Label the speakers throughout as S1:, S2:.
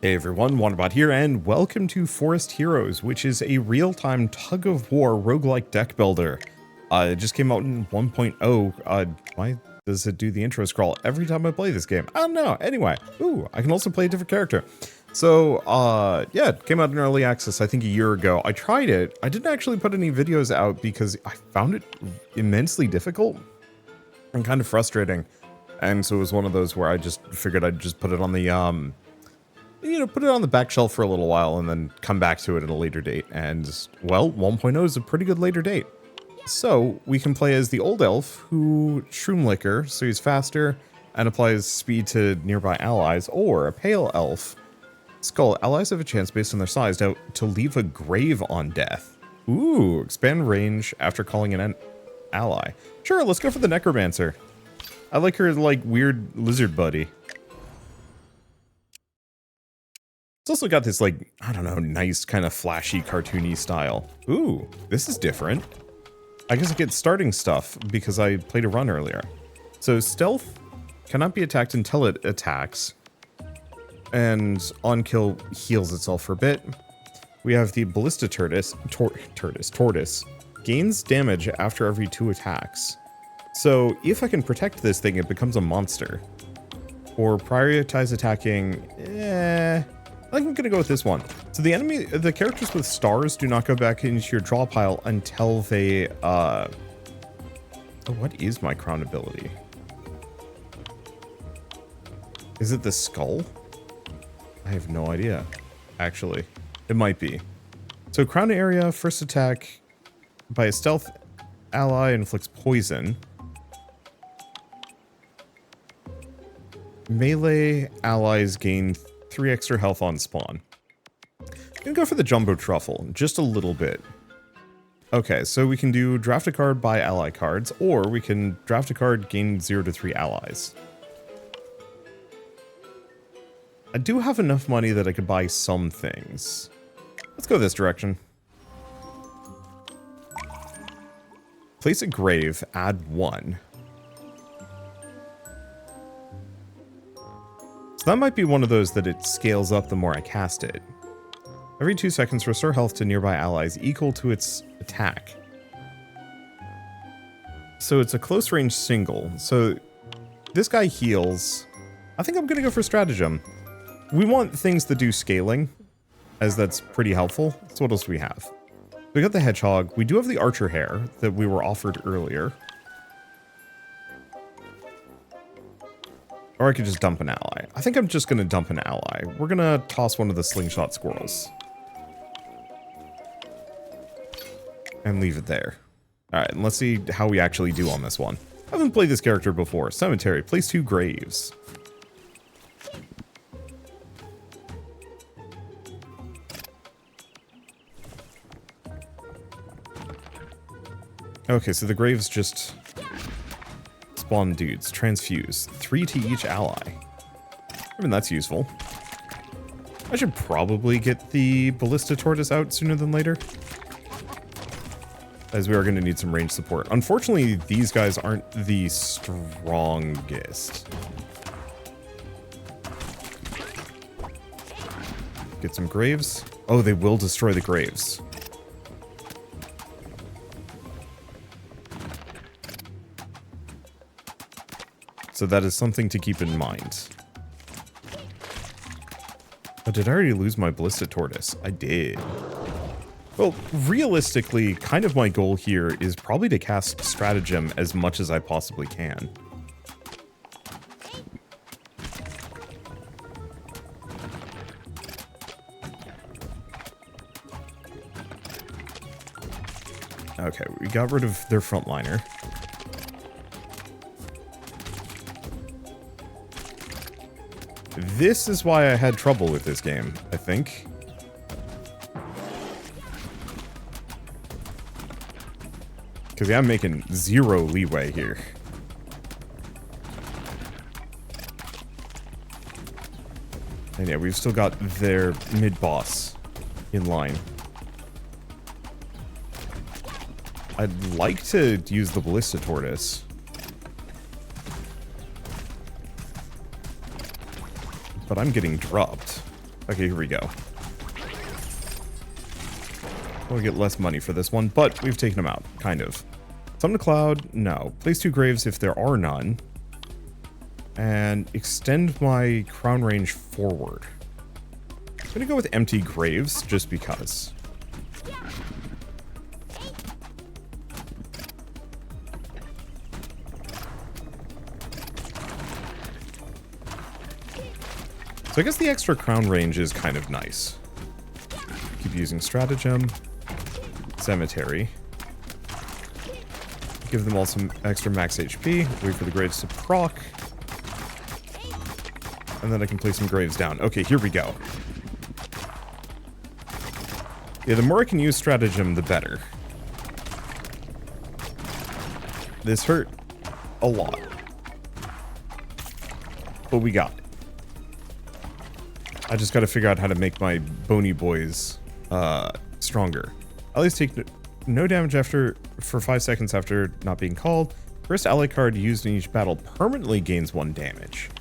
S1: Hey everyone, Wanderbot here, and welcome to Forest Heroes, which is a real-time tug-of-war roguelike deck builder. It just came out in 1.0. Why does it do the intro scroll every time I play this game? I don't know. Anyway, I can also play a different character. So, yeah, it came out in early access, I think a year ago. I tried it. I didn't actually put any videos out because I found it immensely difficult and kind of frustrating. And so it was one of those where I just figured I'd just put it on the, put it on the back shelf for a little while and then come back to it at a later date. And, well, 1.0 is a pretty good later date. So, we can play as the old elf who shroom licker, so he's faster and applies speed to nearby allies, or a pale elf. Skull, allies have a chance based on their size to leave a grave on death. Ooh, expand range after calling an ally. Sure, let's go for the necromancer. I like her, like, weird lizard buddy. It's also got this, like, I don't know, nice kind of flashy, cartoony style. Ooh, this is different. I guess I get starting stuff because I played a run earlier. So stealth cannot be attacked until it attacks. And on kill heals itself for a bit. We have the ballista tortoise. Gains damage after every 2 attacks. So if I can protect this thing, it becomes a monster. Or prioritize attacking, I think I'm gonna go with this one. So the characters with stars do not go back into your draw pile until they, oh, what is my crown ability? Is it the skull? I have no idea, actually. It might be. So crown area, first attack by a stealth ally inflicts poison. Melee allies gain 3 extra health on spawn. I'm gonna go for the jumbo truffle, just a little bit. Okay, so we can do draft a card, buy ally cards, or we can draft a card, gain 0 to 3 allies. I do have enough money that I could buy some things. Let's go this direction. Place a grave, add 1. So that might be one of those that it scales up the more I cast it. Every 2 seconds, restore health to nearby allies equal to its attack. So it's a close range single. So this guy heals. I think I'm going to go for stratagem. We want things that do scaling, as that's pretty helpful. So what else do we have? We got the hedgehog. We do have the archer hare that we were offered earlier. Or I could just dump an ally. I think I'm just going to dump an ally. We're going to toss one of the slingshot squirrels. And leave it there. Alright, and let's see how we actually do on this one. I haven't played this character before. Cemetery, place 2 graves. Okay, so the graves just spawn dudes. Transfuse. 3 to each ally. I mean, that's useful. I should probably get the ballista tortoise out sooner than later, as we are going to need some range support. Unfortunately, these guys aren't the strongest. Get some graves. Oh, they will destroy the graves. So that is something to keep in mind. Oh, did I already lose my ballista tortoise? I did. Well, realistically, kind of my goal here is probably to cast stratagem as much as I possibly can. Okay, we got rid of their frontliner. This is why I had trouble with this game, I think. Because yeah, I'm making 0 leeway here. And yeah, we've still got their mid-boss in line. I'd like to use the ballista tortoise. But I'm getting dropped. Okay, here we go. We'll get less money for this one, but we've taken them out, kind of. Summon a cloud, no. Place 2 graves if there are none. And extend my crown range forward. I'm gonna go with empty graves, just because. So I guess the extra crown range is kind of nice. Keep using stratagem. Cemetery. Give them all some extra max HP. Wait for the graves to proc. And then I can place some graves down. Okay, here we go. Yeah, the more I can use stratagem, the better. This hurt a lot. But we got it. I just gotta figure out how to make my bony boys stronger. Allies take no damage for 5 seconds after not being called. First ally card used in each battle permanently gains 1 damage.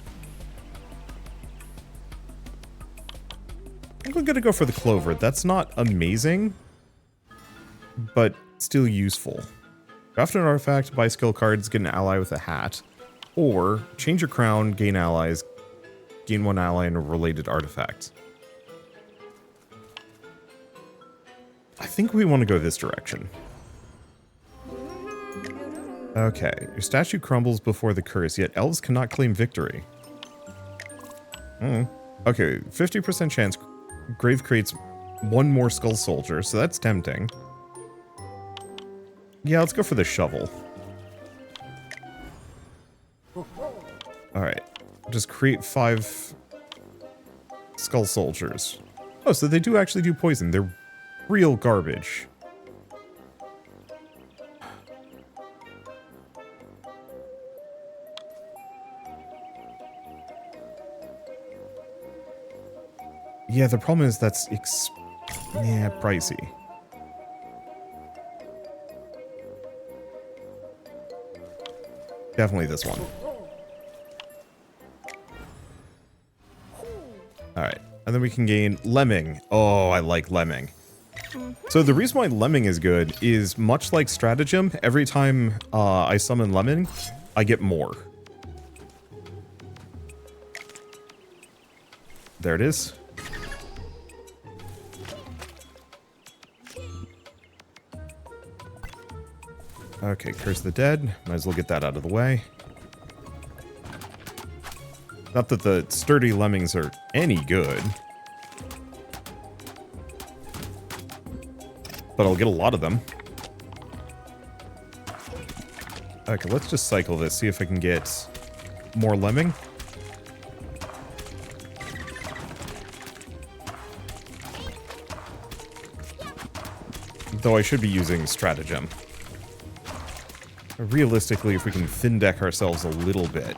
S1: I think I'm gonna go for the clover. That's not amazing, but still useful. Craft an artifact, buy skill cards, get an ally with a hat. Or change your crown, gain allies, gain 1 ally and a related artifact. I think we want to go this direction. Okay, your statue crumbles before the curse, yet elves cannot claim victory. Okay, 50% chance grave creates 1 more skull soldier, so that's tempting. Yeah, let's go for the shovel. Alright, just create 5 skull soldiers. Oh, so they do actually do poison. They're real garbage. Yeah, the problem is that's pricey. Definitely this one. Alright, and then we can gain Lemming. Oh, I like Lemming. So the reason why Lemming is good is much like Stratagem, every time I summon Lemming, I get more. There it is. Okay, Curse the Dead. Might as well get that out of the way. Not that the sturdy lemmings are any good. But I'll get a lot of them. Okay, let's just cycle this, see if I can get more lemming. Though I should be using stratagem. Realistically, if we can thin deck ourselves a little bit,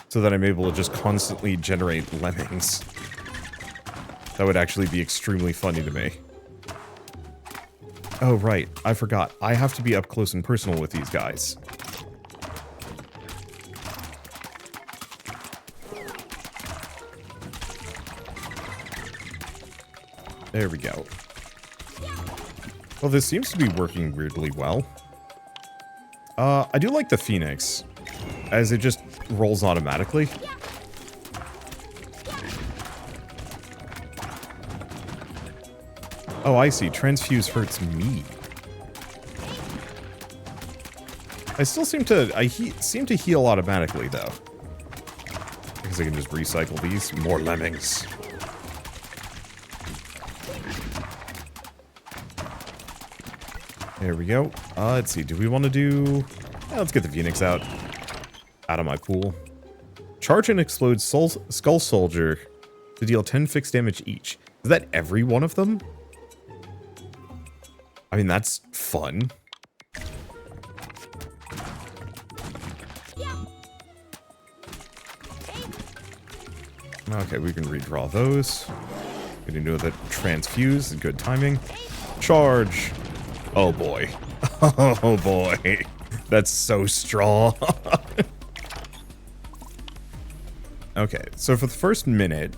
S1: so that I'm able to just constantly generate lemmings, that would actually be extremely funny to me. Oh, right. I forgot. I have to be up close and personal with these guys. There we go. Well, this seems to be working weirdly well. I do like the Phoenix, as it just rolls automatically. Oh, I see. Transfuse hurts me. I still seem to... seem to heal automatically, though. Because I can just recycle these. More lemmings. There we go. Let's see. Do we want to do... let's get the Phoenix out of my pool. Charge and explode Skull Soldier to deal 10 fixed damage each. Is that every one of them? I mean, that's fun. Okay, we can redraw those. We can do the transfuse. Good timing. Charge. Oh boy. Oh boy. That's so strong. Okay, so for the first minute,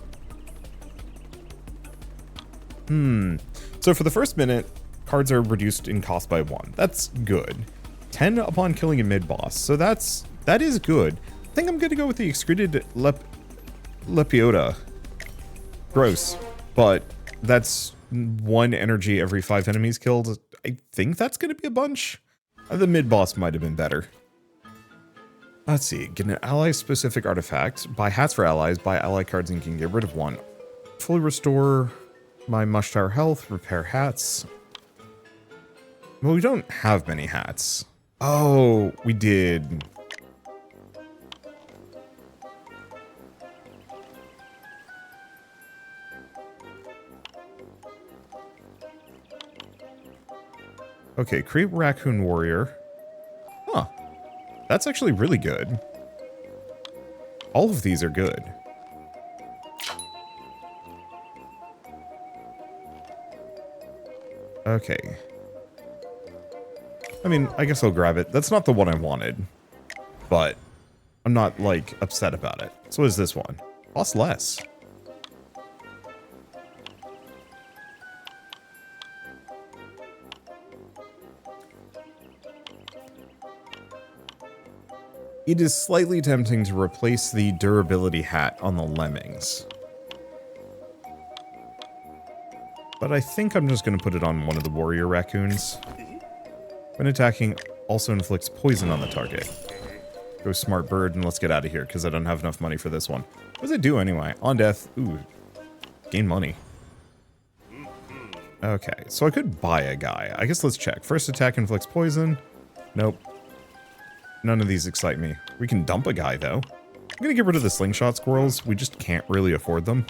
S1: So for the first minute, cards are reduced in cost by 1. That's good. 10 upon killing a mid-boss. So that is good. I think I'm going to go with the excreted Lepiota. Gross. But that's 1 energy every 5 enemies killed. I think that's going to be a bunch. The mid-boss might have been better. Let's see. Get an ally-specific artifact. Buy hats for allies. Buy ally cards and you can get rid of 1. Fully restore my Mush Tower health. Repair hats. Well, we don't have many hats. Oh, we did. Okay, create Raccoon Warrior. Huh. That's actually really good. All of these are good. Okay. I mean, I guess I'll grab it. That's not the one I wanted. But I'm not, like, upset about it. So what is this one? Cost less. It is slightly tempting to replace the durability hat on the lemmings. But I think I'm just going to put it on one of the warrior raccoons. When attacking, also inflicts poison on the target. Go smart bird and let's get out of here because I don't have enough money for this one. What does it do anyway? On death, ooh, gain money. Okay, so I could buy a guy. I guess let's check. First attack inflicts poison. Nope. None of these excite me. We can dump a guy, though. I'm gonna get rid of the slingshot squirrels. We just can't really afford them.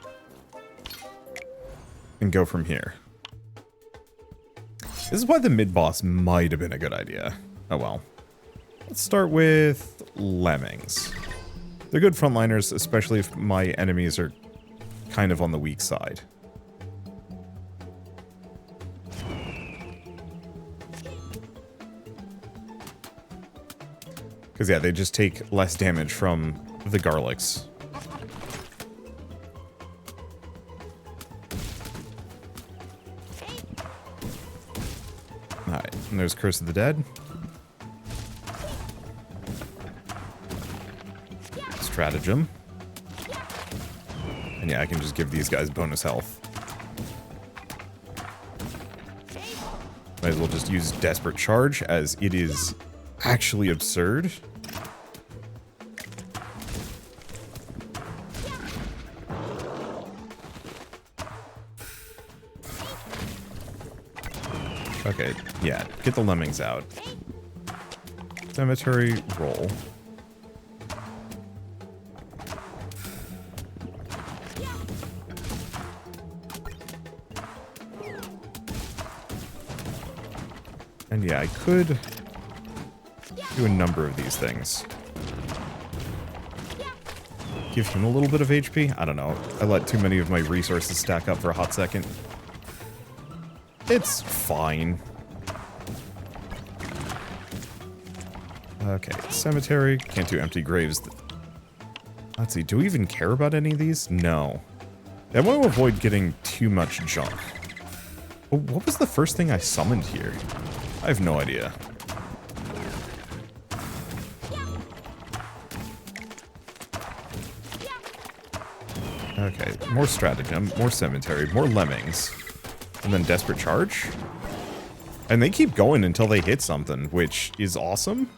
S1: And go from here. This is why the mid-boss might have been a good idea. Oh well. Let's start with lemmings. They're good frontliners, especially if my enemies are kind of on the weak side. Because, yeah, they just take less damage from the garlics. Alright, and there's Curse of the Dead. Stratagem. And yeah, I can just give these guys bonus health. Might as well just use Desperate Charge, as it is actually absurd. Okay, yeah, get the lemmings out. Cemetery, roll. And yeah, I could do a number of these things. Give him a little bit of HP? I don't know. I let too many of my resources stack up for a hot second. It's fine. Okay, cemetery. Can't do empty graves. Let's see, do we even care about any of these? No. I want to avoid getting too much junk. Oh, what was the first thing I summoned here? I have no idea. Okay, more stratagem, more cemetery, more lemmings. And then Desperate Charge. And they keep going until they hit something, which is awesome.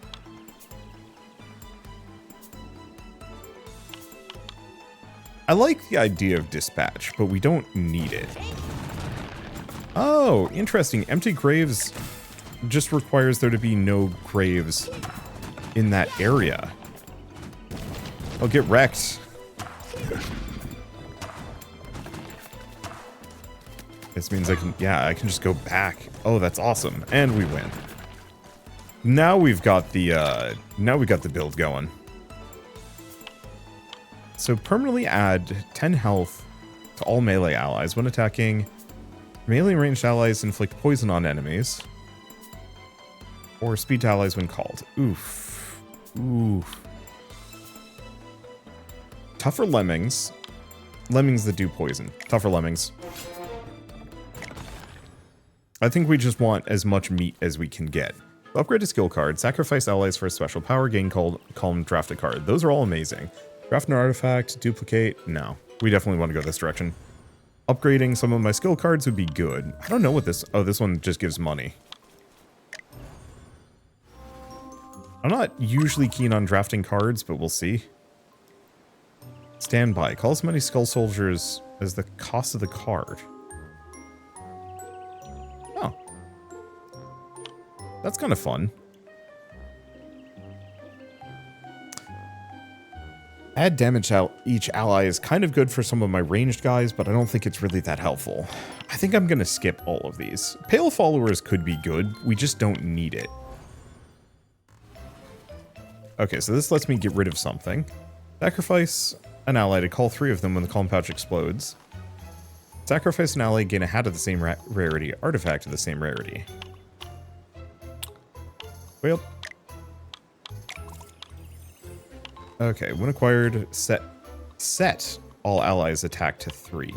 S1: I like the idea of dispatch, but we don't need it. Oh, interesting. Empty graves just requires there to be no graves in that area. I'll get wrecked. This means I can, yeah, I can just go back. Oh, that's awesome. And we win. Now we've got the, build going. So permanently add 10 health to all melee allies when attacking. Melee ranged allies inflict poison on enemies. Or speed to allies when called. Oof. Oof. Tougher lemmings. Lemmings that do poison. Tougher lemmings. I think we just want as much meat as we can get. Upgrade a skill card, sacrifice allies for a special power, gain calm, draft a card. Those are all amazing. Draft an artifact, duplicate, no. We definitely want to go this direction. Upgrading some of my skill cards would be good. I don't know what this, oh, this one just gives money. I'm not usually keen on drafting cards, but we'll see. Standby, call as many skull soldiers as the cost of the card. Oh. That's kind of fun. Add damage to each ally is kind of good for some of my ranged guys, but I don't think it's really that helpful. I think I'm going to skip all of these. Pale followers could be good, we just don't need it. Okay, so this lets me get rid of something. Sacrifice an ally to call 3 of them when the calm pouch explodes. Sacrifice an ally, gain a hat of the same rarity, artifact of the same rarity. Well. Okay, when acquired, set all allies attack to 3.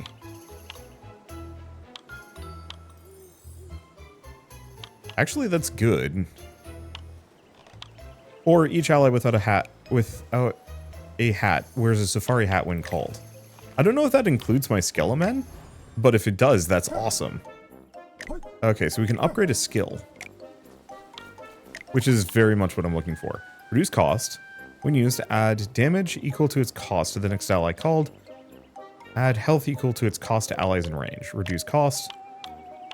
S1: Actually, that's good. Or each ally without a hat wears a safari hat when called. I don't know if that includes my Skelemen, but if it does, that's awesome. Okay, so we can upgrade a skill, which is very much what I'm looking for. Reduce cost. When used, add damage equal to its cost to the next ally called. Add health equal to its cost to allies in range. Reduce cost.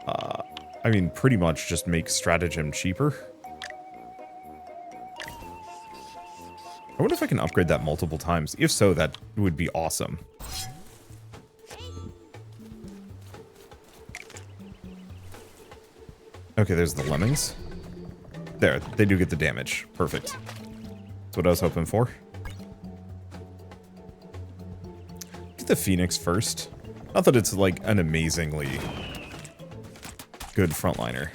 S1: I mean, pretty much just make stratagem cheaper. I wonder if I can upgrade that multiple times. If so, that would be awesome. Okay, there's the lemmings. There, they do get the damage. Perfect. That's what I was hoping for. Get the Phoenix first. Not that it's like an amazingly good frontliner.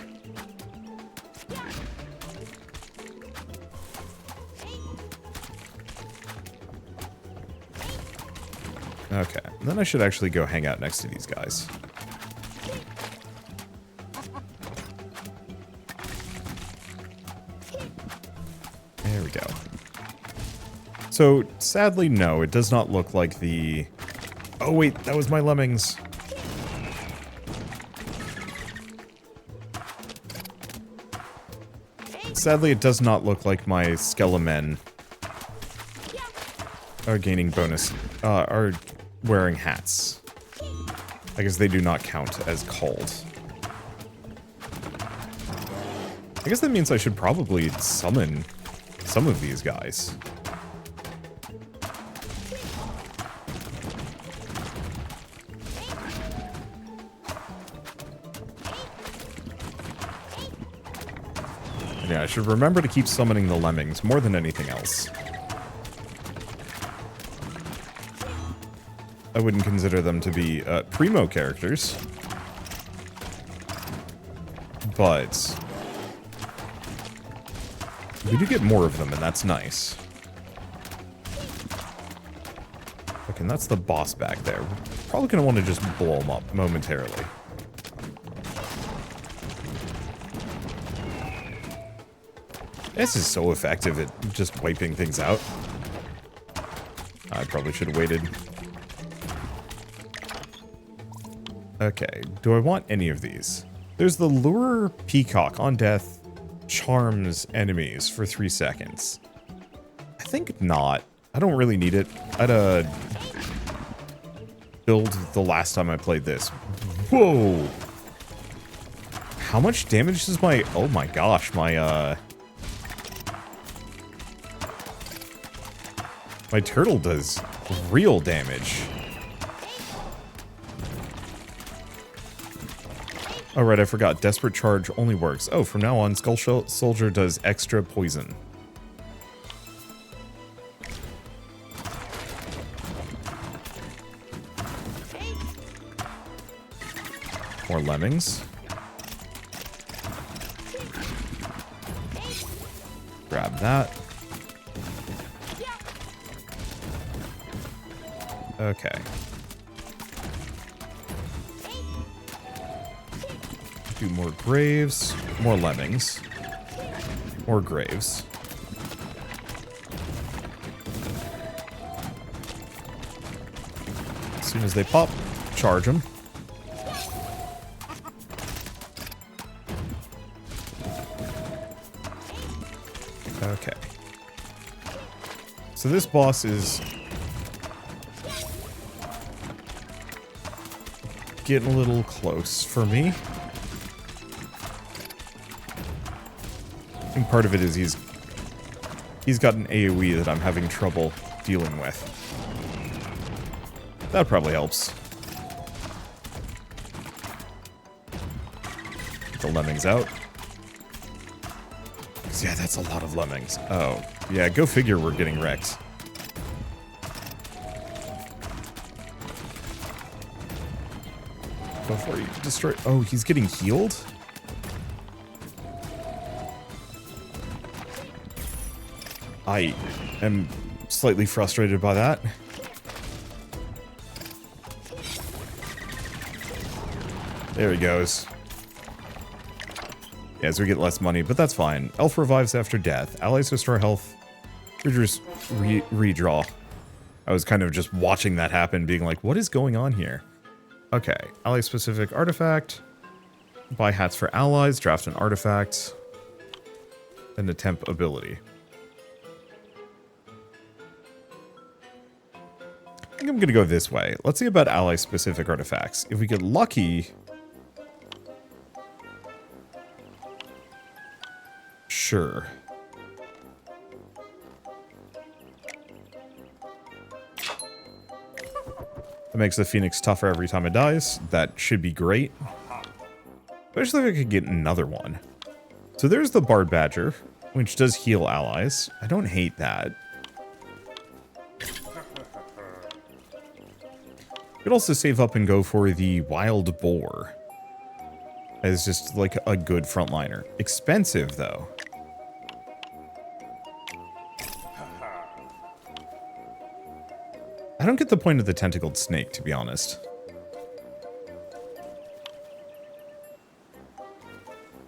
S1: Okay, then I should actually go hang out next to these guys. There we go. So, sadly, no, it does not look like the... Oh wait, that was my lemmings. Sadly, it does not look like my Skelemen are gaining bonus, are wearing hats. I guess they do not count as called. I guess that means I should probably summon some of these guys. Yeah, I should remember to keep summoning the lemmings more than anything else. I wouldn't consider them to be primo characters, but we do get more of them, and that's nice. Okay, and that's the boss back there. Probably gonna want to just blow him up momentarily. This is so effective at just wiping things out. I probably should have waited. Okay, do I want any of these? There's the Lure Peacock. On death, charms enemies for 3 seconds. I think not. I don't really need it. I had build the last time I played this. Whoa! How much damage does my... Oh my gosh, my turtle does real damage. Oh right, I forgot. Desperate Charge only works. Oh, from now on, Skull Soldier does extra poison. More lemmings. Grab that. Okay. Do more graves, more lemmings, more graves. As soon as they pop, charge them. Okay. So this boss is getting a little close for me. I think part of it is he's got an AoE that I'm having trouble dealing with. That probably helps. Get the lemmings out. Yeah, that's a lot of lemmings. Oh, yeah, go figure we're getting wrecked. Before you destroy... Oh, he's getting healed? I am slightly frustrated by that. There he goes. Yeah, so we get less money, but that's fine. Elf revives after death. Allies restore health. Redraw. I was kind of just watching that happen, being like, what is going on here? Okay, ally-specific artifact. Buy hats for allies. Draft an artifact. And a temp ability. I think I'm going to go this way. Let's see about ally-specific artifacts. If we get lucky... Sure. That makes the Phoenix tougher every time it dies. That should be great. Especially if I could get another one. So there's the Bard Badger, which does heal allies. I don't hate that. You could also save up and go for the Wild Boar. As just like a good frontliner. Expensive, though. I don't get the point of the tentacled snake, to be honest.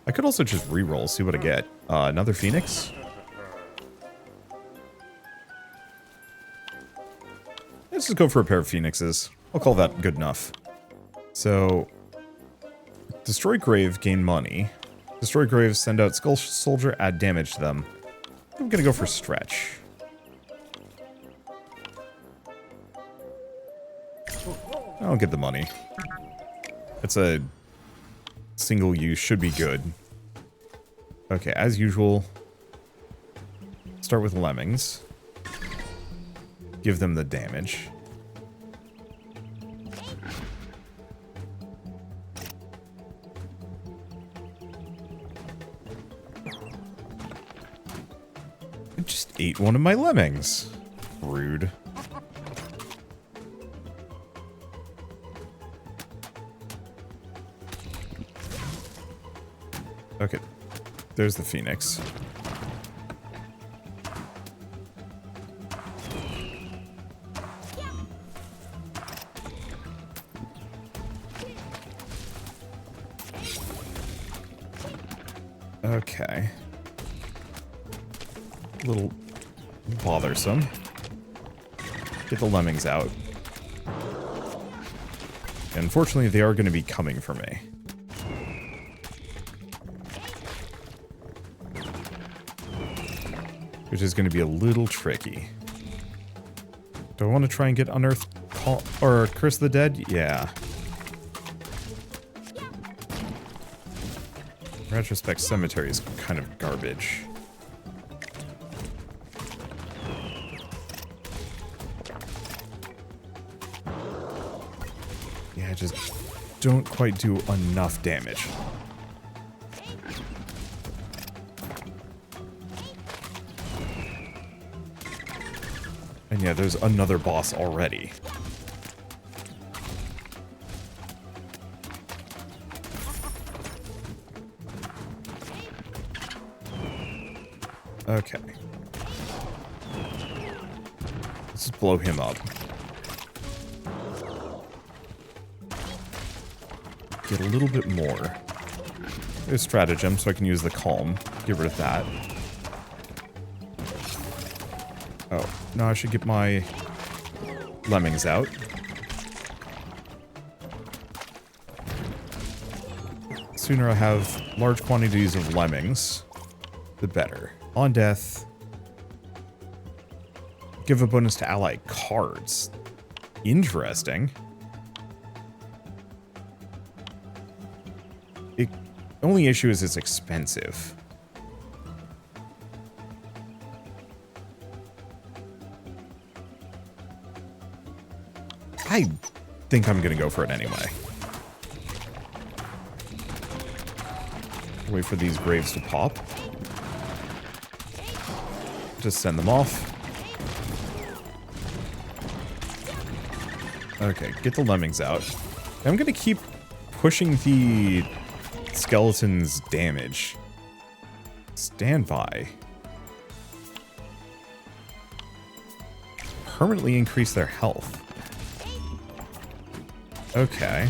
S1: I could also just reroll, see what I get. Another Phoenix? Let's just go for a pair of Phoenixes. I'll call that good enough. So, destroy Grave, gain money. Destroy Graves, send out Skull Soldier, add damage to them. I'm gonna go for Stretch. I'll get the money. It's a single use, should be good. Okay, as usual, start with lemmings. Give them the damage. I just ate one of my lemmings. Rude. Okay, there's the Phoenix. Okay. A little bothersome. Get the lemmings out. Unfortunately, they are going to be coming for me. Which is going to be a little tricky. Do I want to try and get Unearth or Curse the Dead? Yeah. In retrospect, Cemetery is kind of garbage. Yeah, I just don't quite do enough damage. And yeah, there's another boss already. Okay. Let's just blow him up. Get a little bit more. There's stratagem, so I can use the calm. Get rid of that. Oh, no, I should get my lemmings out. Sooner I have large quantities of lemmings, the better. On death, give a bonus to ally cards. Interesting. The only issue is it's expensive. I think I'm gonna go for it anyway. Wait for these graves to pop. Just send them off. Okay, get the lemmings out. I'm gonna keep pushing the skeleton's damage. Stand by. Permanently increase their health. Okay.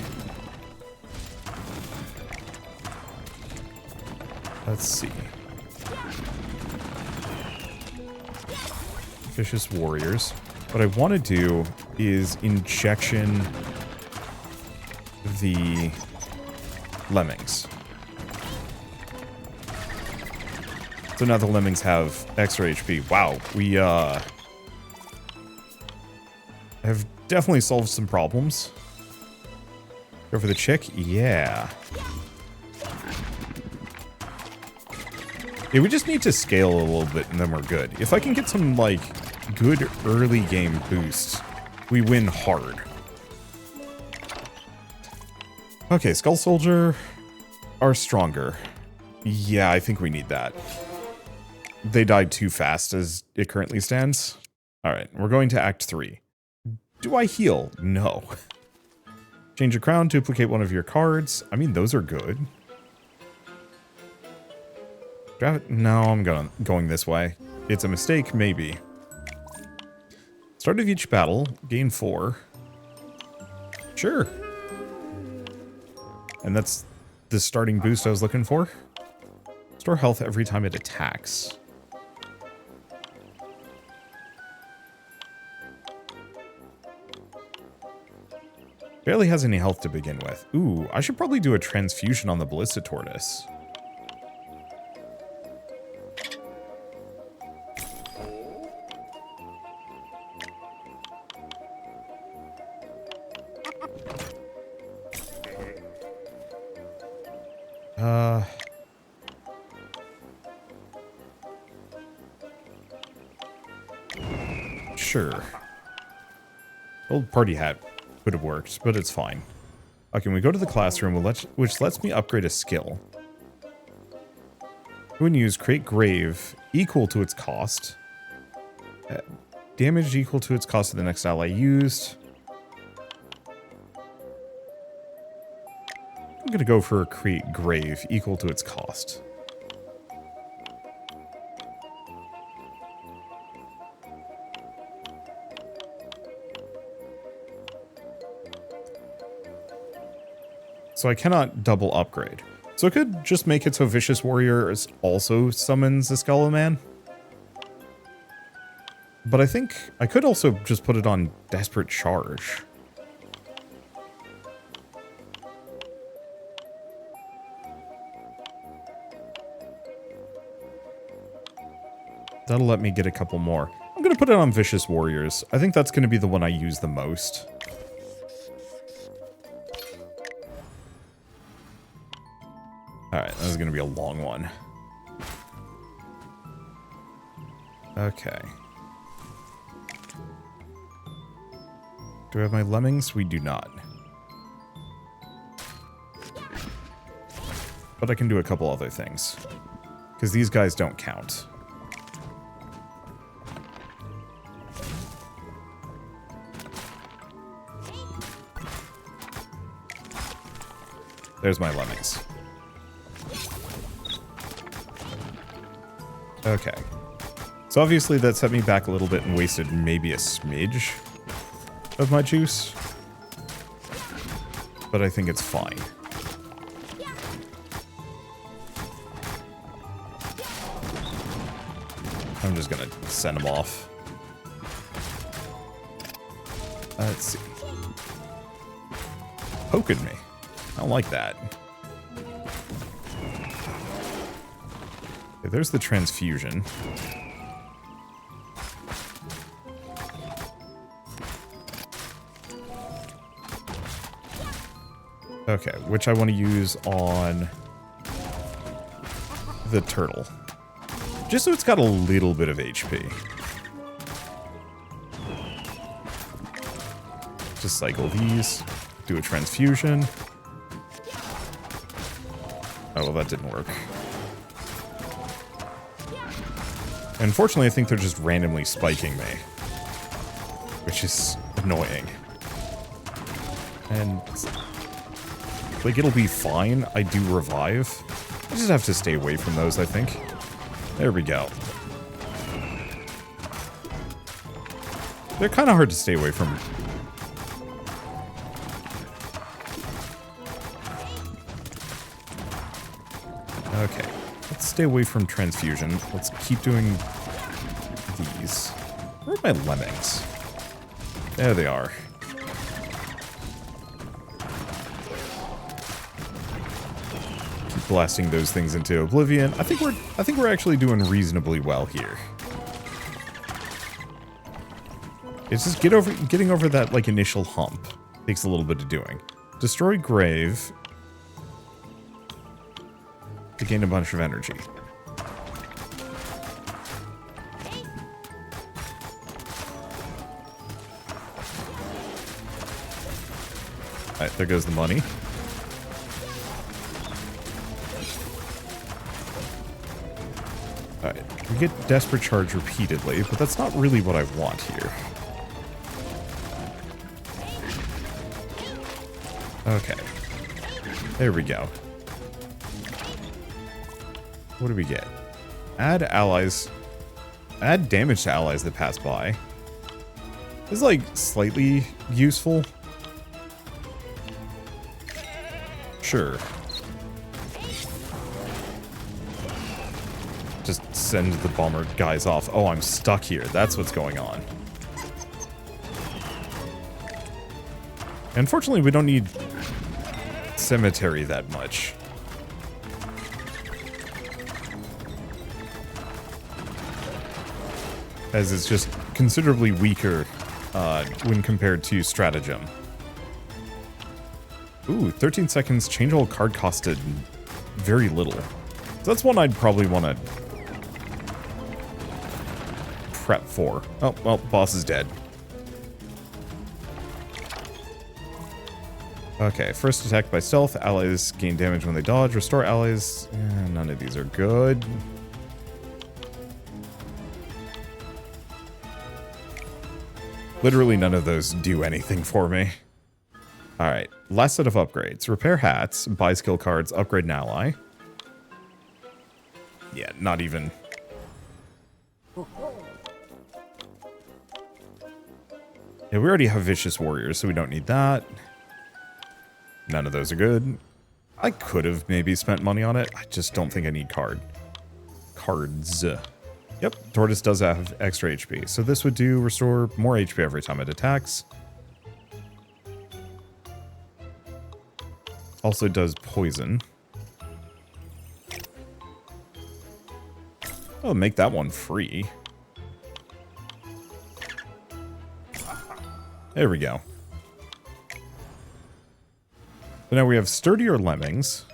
S1: Let's see. Vicious warriors. What I want to do is injection the lemmings. So now the lemmings have extra HP. Wow, we have definitely solved some problems. Go for the chick? Yeah. Yeah, we just need to scale a little bit and then we're good. If I can get some, like, good early game boosts, we win hard. Okay, Skull Soldier are stronger. Yeah, I think we need that. They died too fast as it currently stands. Alright, we're going to Act 3. Do I heal? No. Change your crown, duplicate one of your cards. I mean, those are good. No, I'm going this way. It's a mistake, maybe. Start of each battle, gain 4. Sure. And that's the starting boost I was looking for. Store health every time it attacks. Barely has any health to begin with. Ooh, I should probably do a transfusion on the Ballista Tortoise. Sure. Old party hat would have worked, but it's fine. Okay, we go to the classroom, which lets me upgrade a skill. When you use Create Grave equal to its cost. Damage equal to its cost of the next ally used. I'm going to go for Create Grave equal to its cost. So I cannot double upgrade. So I could just make it so Vicious Warriors also summons the Skeleton Man. But I think I could also just put it on Desperate Charge. That'll let me get a couple more. I'm going to put it on Vicious Warriors. I think that's going to be the one I use the most. Alright, this is going to be a long one. Okay. Do we have my lemmings? We do not. But I can do a couple other things. Because these guys don't count. There's my lemmings. Okay. So obviously that set me back a little bit and wasted maybe a smidge of my juice. But I think it's fine. I'm just gonna send him off. Let's see. Poking me. I don't like that. Okay, there's the transfusion. Okay, which I want to use on the turtle. Just so it's got a little bit of HP. Just cycle these. Do a transfusion. Oh, well, that didn't work. Unfortunately, I think they're just randomly spiking me. Which is annoying. And like, it'll be fine. I do revive. I just have to stay away from those, I think. There we go. They're kind of hard to stay away from. Okay. Let's stay away from transfusion. Let's keep doing these. Where are my lemmings? There they are. Blasting those things into oblivion. I think we're actually doing reasonably well here. It's just getting over that like initial hump. Takes a little bit of doing. Destroy grave to gain a bunch of energy. Alright, there goes the money. Alright, we get Desperate Charge repeatedly, but that's not really what I want here. Okay. There we go. What do we get? Add allies. Add damage to allies that pass by. This is like slightly useful. Sure. Just send the bomber guys off. Oh, I'm stuck here. That's what's going on. Unfortunately, we don't need cemetery that much. As it's just considerably weaker when compared to stratagem. Ooh, 13 seconds, change all card costed very little. So that's one I'd probably want to prep for. Oh, well, boss is dead. Okay, first attack by stealth. Allies gain damage when they dodge. Restore allies. None of these are good. Literally none of those do anything for me. Alright, last set of upgrades. Repair hats, buy skill cards, upgrade an ally. Yeah, not even. Yeah, we already have Vicious Warriors, so we don't need that. None of those are good. I could have maybe spent money on it. I just don't think I need cards. Yep, Tortoise does have extra HP. So this would do restore more HP every time it attacks. Also does poison. Oh, make that one free. There we go. So now we have sturdier lemmings.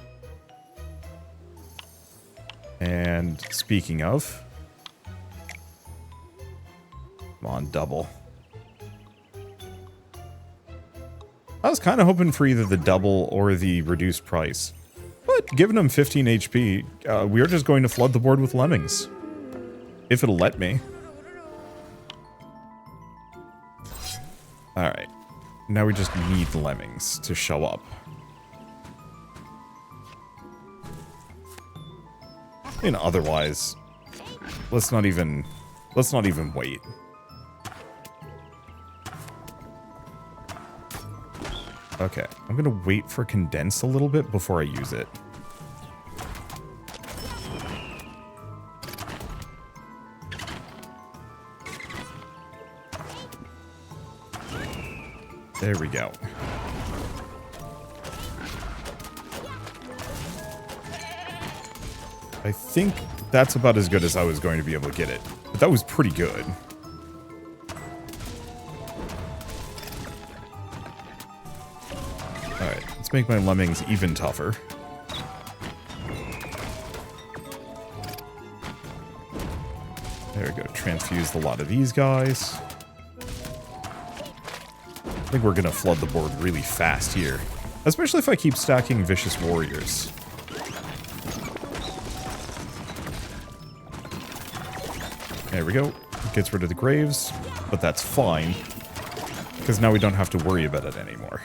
S1: And speaking of, come on, double. I was kind of hoping for either the double or the reduced price. But giving them 15 HP, we are just going to flood the board with lemmings. If it'll let me. Alright. Now we just need the lemmings to show up. And otherwise, let's not even wait. Okay, I'm gonna wait for condense a little bit before I use it. There we go. I think that's about as good as I was going to be able to get it. But that was pretty good. Alright, let's make my lemmings even tougher. There we go, transfuse a lot of these guys. I think we're going to flood the board really fast here. Especially if I keep stacking Vicious Warriors. There we go. Gets rid of the graves, but that's fine. Because now we don't have to worry about it anymore.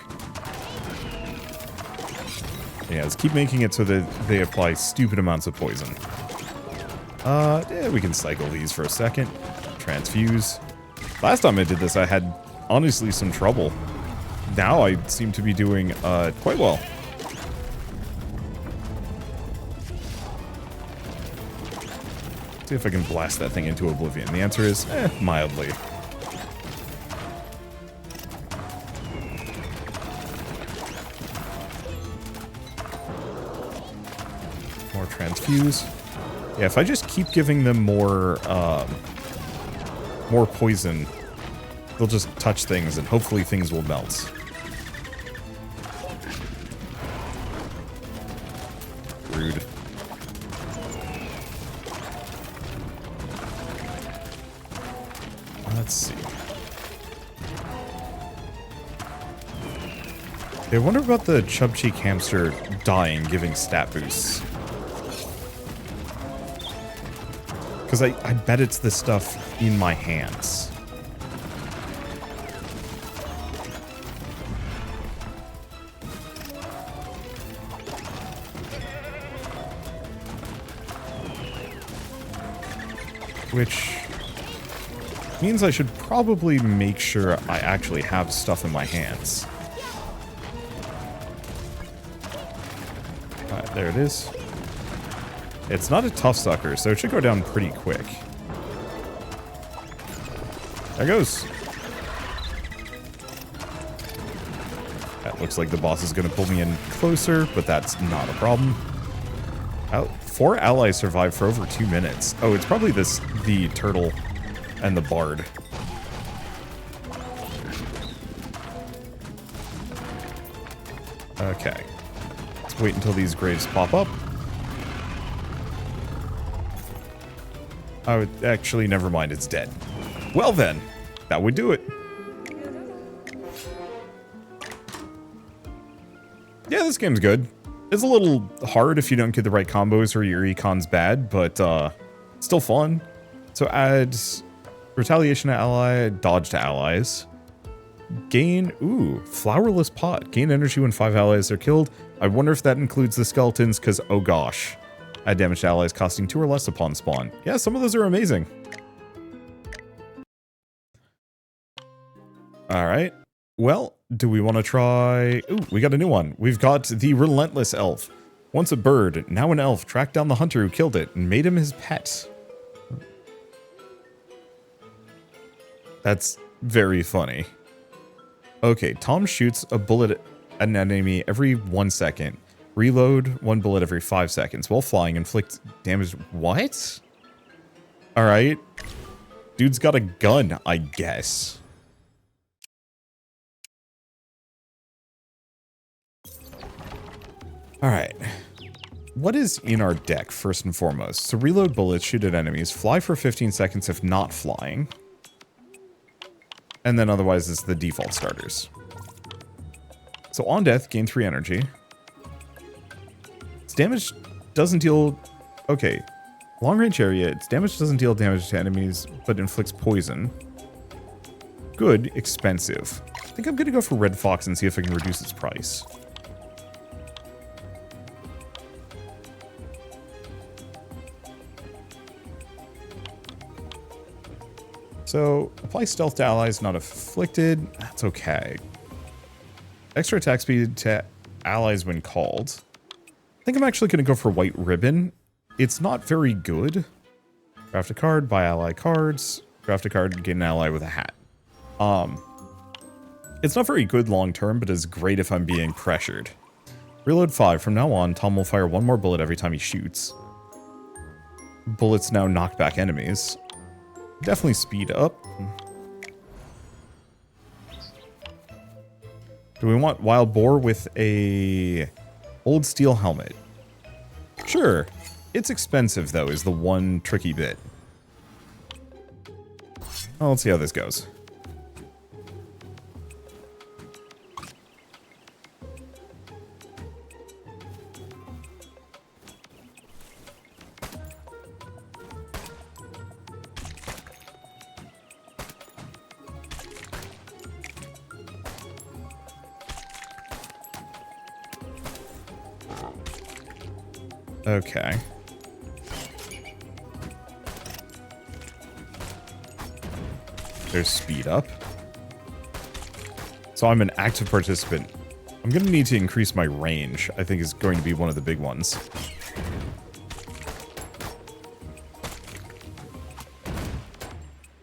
S1: Yeah, let's keep making it so that they apply stupid amounts of poison. Yeah, we can cycle these for a second. Transfuse. Last time I did this, I had, honestly, some trouble. Now I seem to be doing quite well. See if I can blast that thing into oblivion. The answer is, mildly. More transfuse. Yeah, if I just keep giving them more poison, they'll just touch things and hopefully things will melt. Rude. Let's see. I wonder about the Chub Cheek Hamster dying, giving stat boosts. Because I bet it's the stuff in my hands. Which means I should probably make sure I actually have stuff in my hands. Alright, there it is. It's not a tough sucker, so it should go down pretty quick. There goes. That looks like the boss is going to pull me in closer, but that's not a problem. 4 allies survived for over 2 minutes. Oh, it's probably the turtle and the bard. Okay. Let's wait until these graves pop up. Oh, actually, never mind, it's dead. Well then, that would do it. Yeah, this game's good. It's a little hard if you don't get the right combos or your econ's bad, but still fun. So add retaliation to ally, dodge to allies. Gain, flowerless pot. Gain energy when 5 allies are killed. I wonder if that includes the skeletons, because oh gosh. Add damage to allies costing 2 or less upon spawn. Yeah, some of those are amazing. Alright. Well, do we want to try... Ooh, we got a new one. We've got the Relentless Elf. Once a bird, now an elf, tracked down the hunter who killed it and made him his pet. That's very funny. Okay, Tom shoots a bullet at an enemy every 1 second. Reload 1 bullet every 5 seconds. While flying, inflict damage. What? Alright. Dude's got a gun, I guess. Alright. What is in our deck, first and foremost? So reload bullets, shoot at enemies, fly for 15 seconds if not flying. And then otherwise it's the default starters. So on death, gain 3 energy. Its damage doesn't deal... Okay. Long range area, its damage doesn't deal damage to enemies, but inflicts poison. Good, expensive. I think I'm gonna go for Red Fox and see if I can reduce its price. So, apply stealth to allies not afflicted. That's okay. Extra attack speed to allies when called. I think I'm actually going to go for White Ribbon. It's not very good. Draft a card, buy ally cards. Draft a card, get an ally with a hat. It's not very good long term, but it's great if I'm being pressured. Reload 5. From now on, Tom will fire one more bullet every time he shoots. Bullets now knock back enemies. Definitely speed up. Do we want Wild Boar with a old steel helmet? Sure. It's expensive, though, is the one tricky bit. Well, let's see how this goes. Okay. There's speed up. So I'm an active participant. I'm going to need to increase my range. I think is going to be one of the big ones.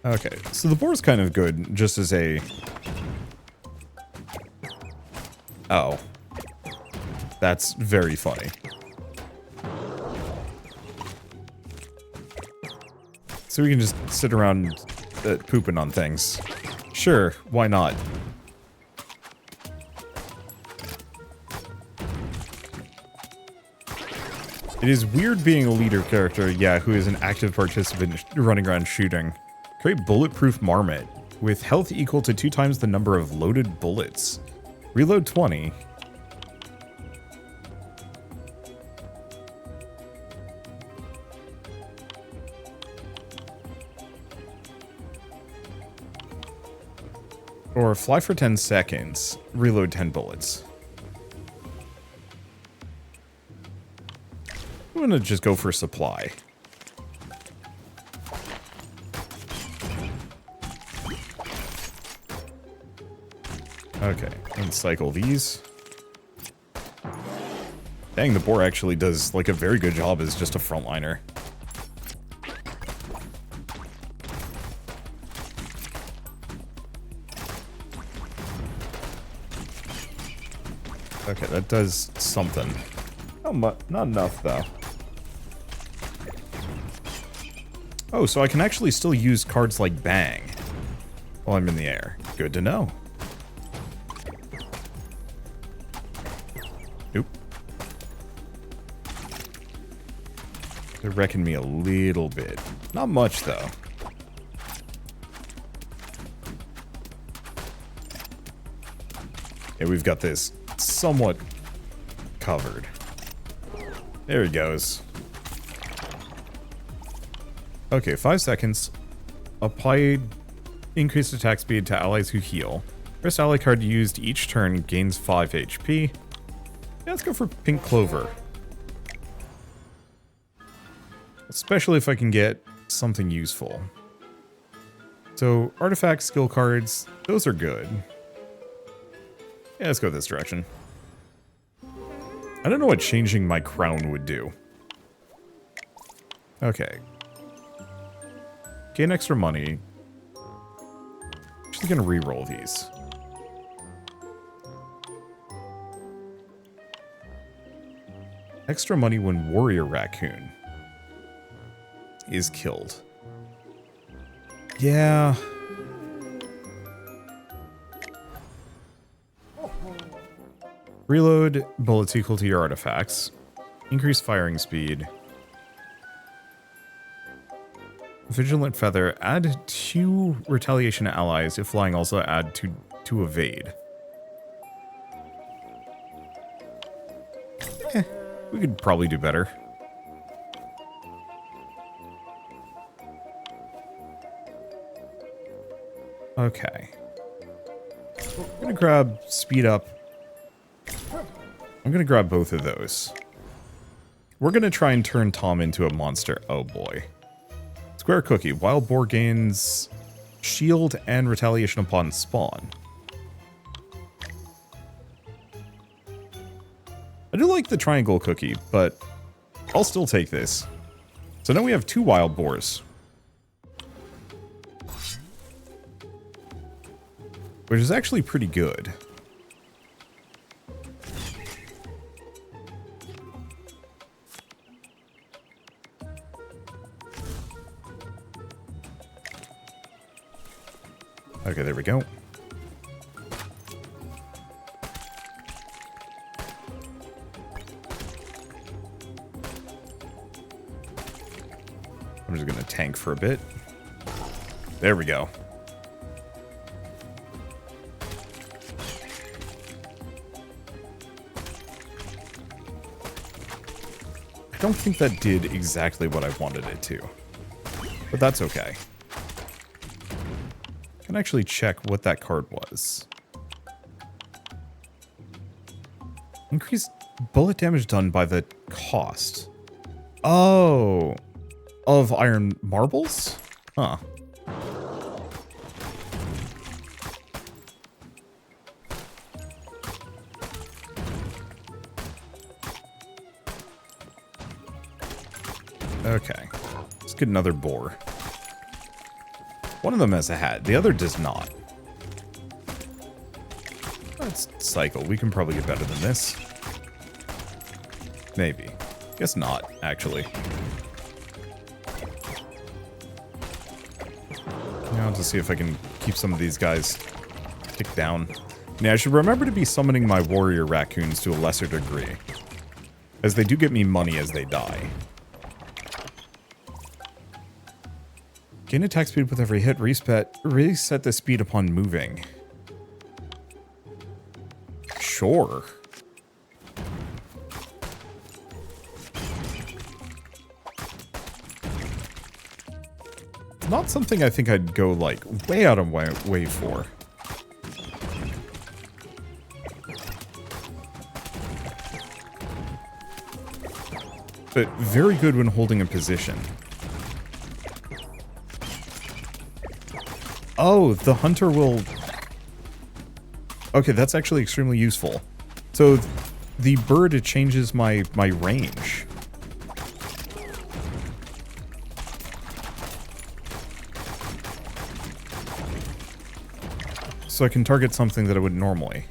S1: Okay, so the boar's kind of good, just as a... Oh. That's very funny. So we can just sit around pooping on things. Sure, why not? It is weird being a leader character, yeah, who is an active participant running around shooting. Create bulletproof marmot with health equal to 2 times the number of loaded bullets. Reload 20. Or fly for 10 seconds, reload 10 bullets. I'm gonna just go for supply. Okay, and cycle these. Dang, the boar actually does like a very good job as just a frontliner. Okay, that does something. Not enough, though. Oh, so I can actually still use cards like Bang while I'm in the air. Good to know. Oop. They're wrecking me a little bit. Not much, though. Yeah, we've got this somewhat covered. There he goes. Okay, 5 seconds. Apply increased attack speed to allies who heal. First ally card used each turn gains 5 HP. Yeah, let's go for Pink Clover. Especially if I can get something useful. So, artifact skill cards, those are good. Yeah, let's go this direction. I don't know what changing my crown would do. Okay. Gain extra money. Just gonna re-roll these. Extra money when Warrior Raccoon is killed. Yeah. Reload bullets equal to your artifacts. Increase firing speed. Vigilant Feather. Add 2 retaliation allies. If flying, also add to evade. We could probably do better. Okay. I'm gonna grab speed up. I'm gonna grab both of those. We're gonna try and turn Tom into a monster. Oh boy. Square Cookie. Wild Boar gains shield and retaliation upon spawn. I do like the triangle cookie, but I'll still take this. So now we have 2 Wild Boars. which is actually pretty good. Okay, there we go. I'm just going to tank for a bit. There we go. I don't think that did exactly what I wanted it to, but that's okay. I can actually check what that card was. Increased bullet damage done by the cost. Oh, of iron marbles? Huh. Okay, let's get another boar. One of them has a hat, the other does not. Let's cycle. We can probably get better than this. Maybe. Guess not, actually. Now, I'll just see if I can keep some of these guys kicked down. Now, I should remember to be summoning my warrior raccoons to a lesser degree, as they do get me money as they die. Gain attack speed with every hit, reset the speed upon moving. Sure. Not something I think I'd go, like, way out of my way for. But very good when holding a position. Oh, the hunter will... Okay, that's actually extremely useful. So, the bird changes my range. So I can target something that I wouldn't normally.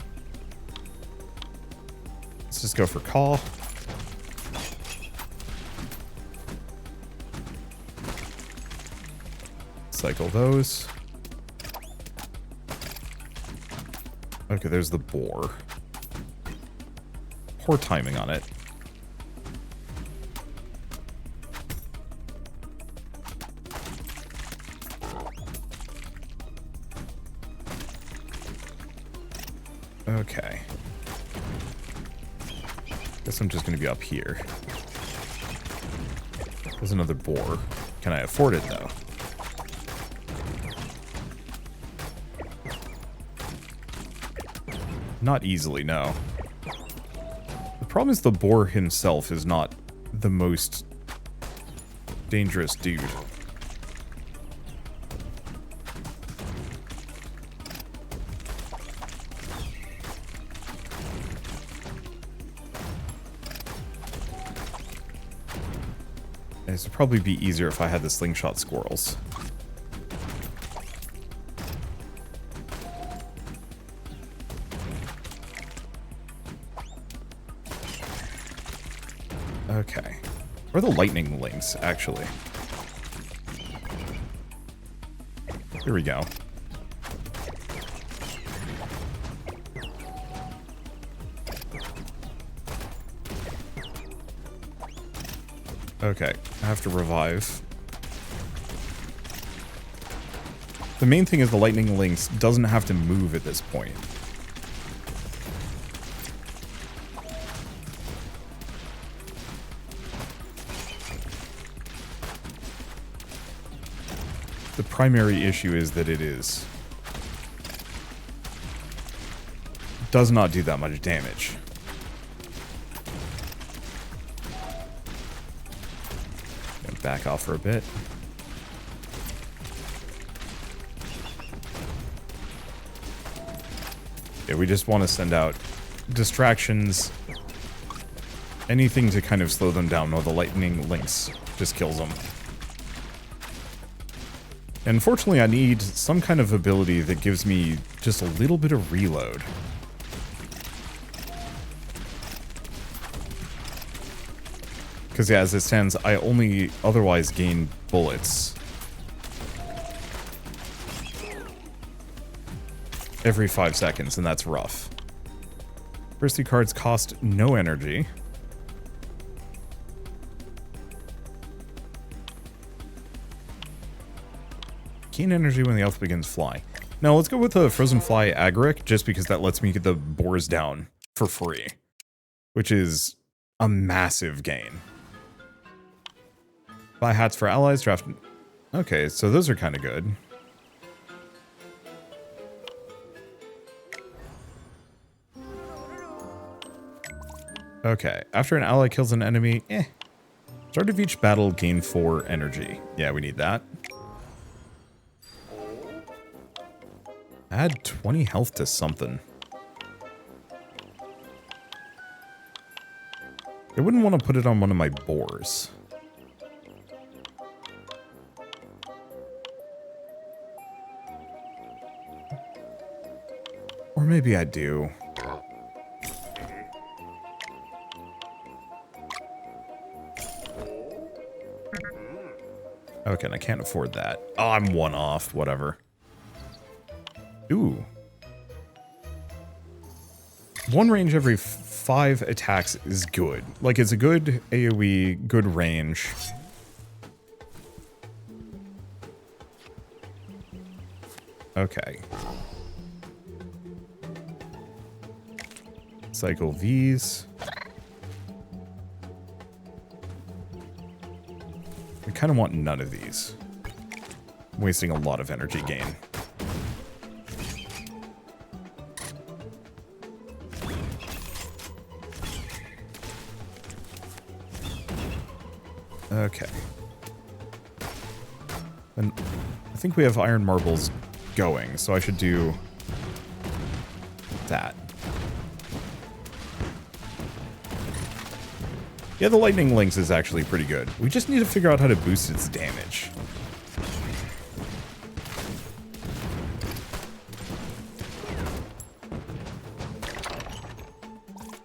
S1: Let's just go for call. Cycle those. Okay, there's the boar. Poor timing on it. Okay. Guess I'm just going to be up here. There's another boar. Can I afford it, though? Not easily, no. The problem is the boar himself is not the most dangerous dude. This would probably be easier if I had the slingshot squirrels. Okay. Where are the lightning links, actually? Here we go. Okay, I have to revive. The main thing is the lightning lynx doesn't have to move at this point. The primary issue is that it does not do that much damage. Back off for a bit. Yeah, we just want to send out distractions. Anything to kind of slow them down, or the lightning lynx just kills them. Unfortunately, I need some kind of ability that gives me just a little bit of reload. Because yeah, as it stands, I only otherwise gain bullets every 5 seconds, and that's rough. First 2 cards cost no energy. Gain energy when the elf begins flying. Now let's go with the Frozen Fly Agaric, just because that lets me get the boars down for free, which is a massive gain. Buy hats for allies, draft... Okay, so those are kind of good. Okay, after an ally kills an enemy, start of each battle, gain 4 energy. Yeah, we need that. Add 20 health to something. I wouldn't want to put it on one of my boars. Or maybe I do. Okay, and I can't afford that. Oh, I'm 1 off. Whatever. Ooh. 1 range every 5 attacks is good. Like, it's a good AoE, good range. Okay. Cycle these. I kind of want none of these. I'm wasting a lot of energy gain. Okay. And I think we have iron marbles going, so I should do that. Yeah, the lightning lynx is actually pretty good. We just need to figure out how to boost its damage.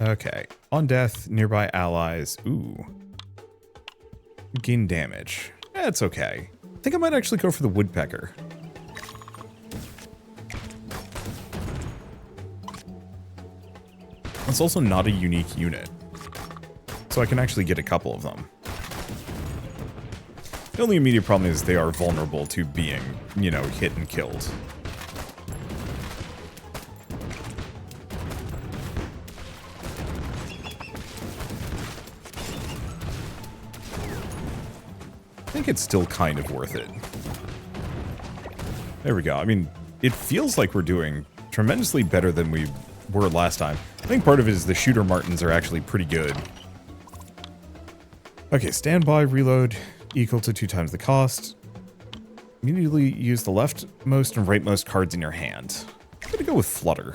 S1: Okay. On death, nearby allies. Ooh. Gain damage. That's okay. I think I might actually go for the woodpecker. It's also not a unique unit, so I can actually get a couple of them. The only immediate problem is they are vulnerable to being, you know, hit and killed. I think it's still kind of worth it. There we go. I mean, it feels like we're doing tremendously better than we were last time. I think part of it is the shooter martins are actually pretty good. Okay, standby, reload, equal to 2 times the cost. Immediately use the leftmost and rightmost cards in your hand. I'm gonna go with Flutter.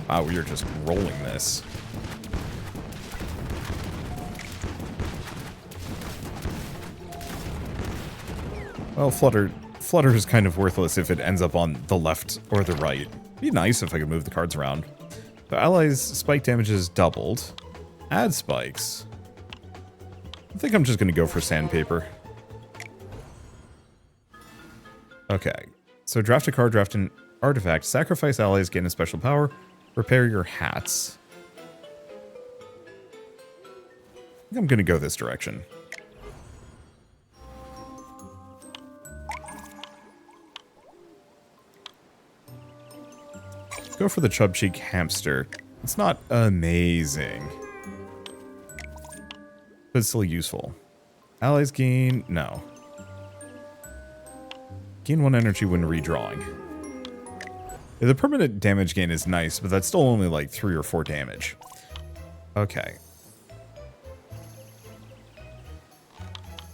S1: Wow, we are just rolling this. Well, Flutter is kind of worthless if it ends up on the left or the right. It'd be nice if I could move the cards around. The allies' spike damage is doubled. Add spikes. I think I'm just going to go for sandpaper. Okay. So draft a card, draft an artifact, sacrifice allies, gain a special power, repair your hats. I think I'm going to go this direction. Go for the Chub Cheek Hamster. It's not amazing, but it's still useful. Allies gain... no. Gain 1 energy when redrawing. Yeah, the permanent damage gain is nice, but that's still only like 3 or 4 damage. Okay.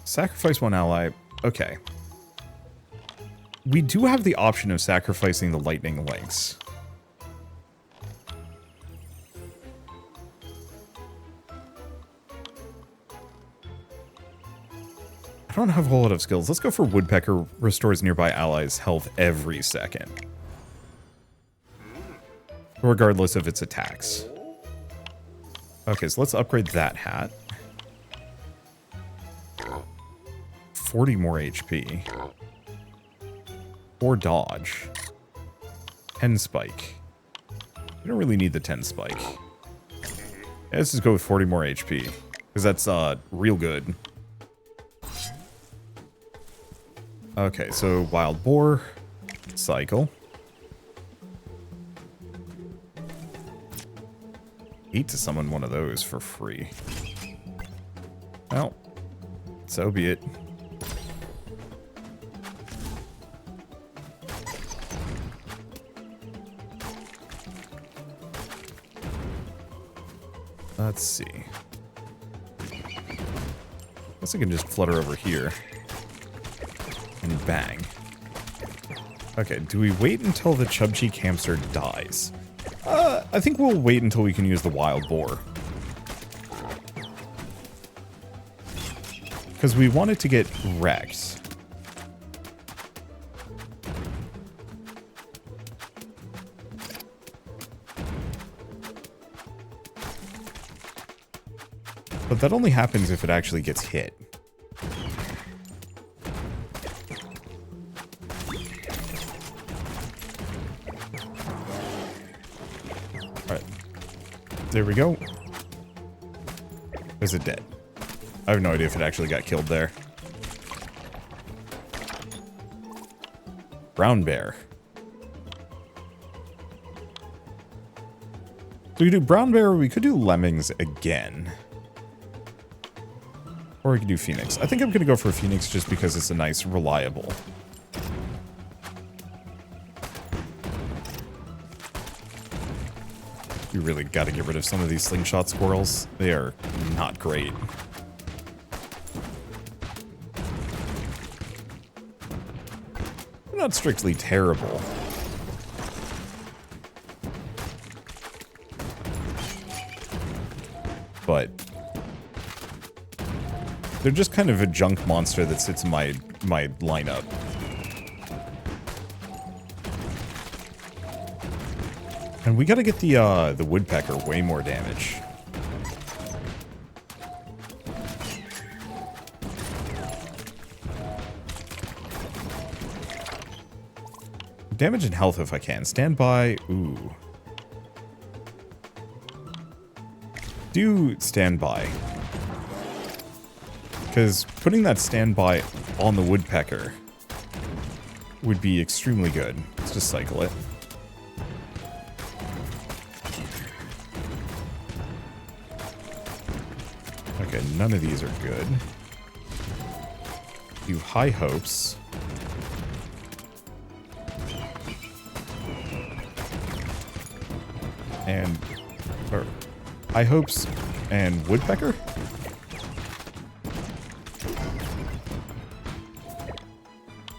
S1: Sacrifice 1 ally. Okay. We do have the option of sacrificing the lightning lynx. don't have a whole lot of skills. Let's go for Woodpecker. Restores nearby allies' health every second, regardless of its attacks. Okay, so let's upgrade that hat. 40 more HP. 4 dodge. 10 spike. You don't really need the 10 spike. Yeah, let's just go with 40 more HP, because that's real good. Okay, so wild boar, cycle. Hate to summon one of those for free. Well, so be it. Let's see. Guess I can just flutter over here. And bang. Okay, do we wait until the Chubcheek hamster dies? I think we'll wait until we can use the wild boar. Because we want it to get wrecked. But that only happens if it actually gets hit. Alright. There we go. Is it dead? I have no idea if it actually got killed there. Brown bear. So we could do brown bear, or we could do lemmings again. Or we could do Phoenix. I think I'm going to go for Phoenix just because it's a nice, reliable. You really got to get rid of some of these slingshot squirrels. They are not great. They're not strictly terrible. But they're just kind of a junk monster that sits in my lineup. And we gotta get the woodpecker way more damage. Damage and health if I can. Stand by. Ooh. Do stand by. Because putting that standby on the woodpecker would be extremely good. Let's just cycle it. Okay, none of these are good. You have high hopes. And... or high hopes and woodpecker?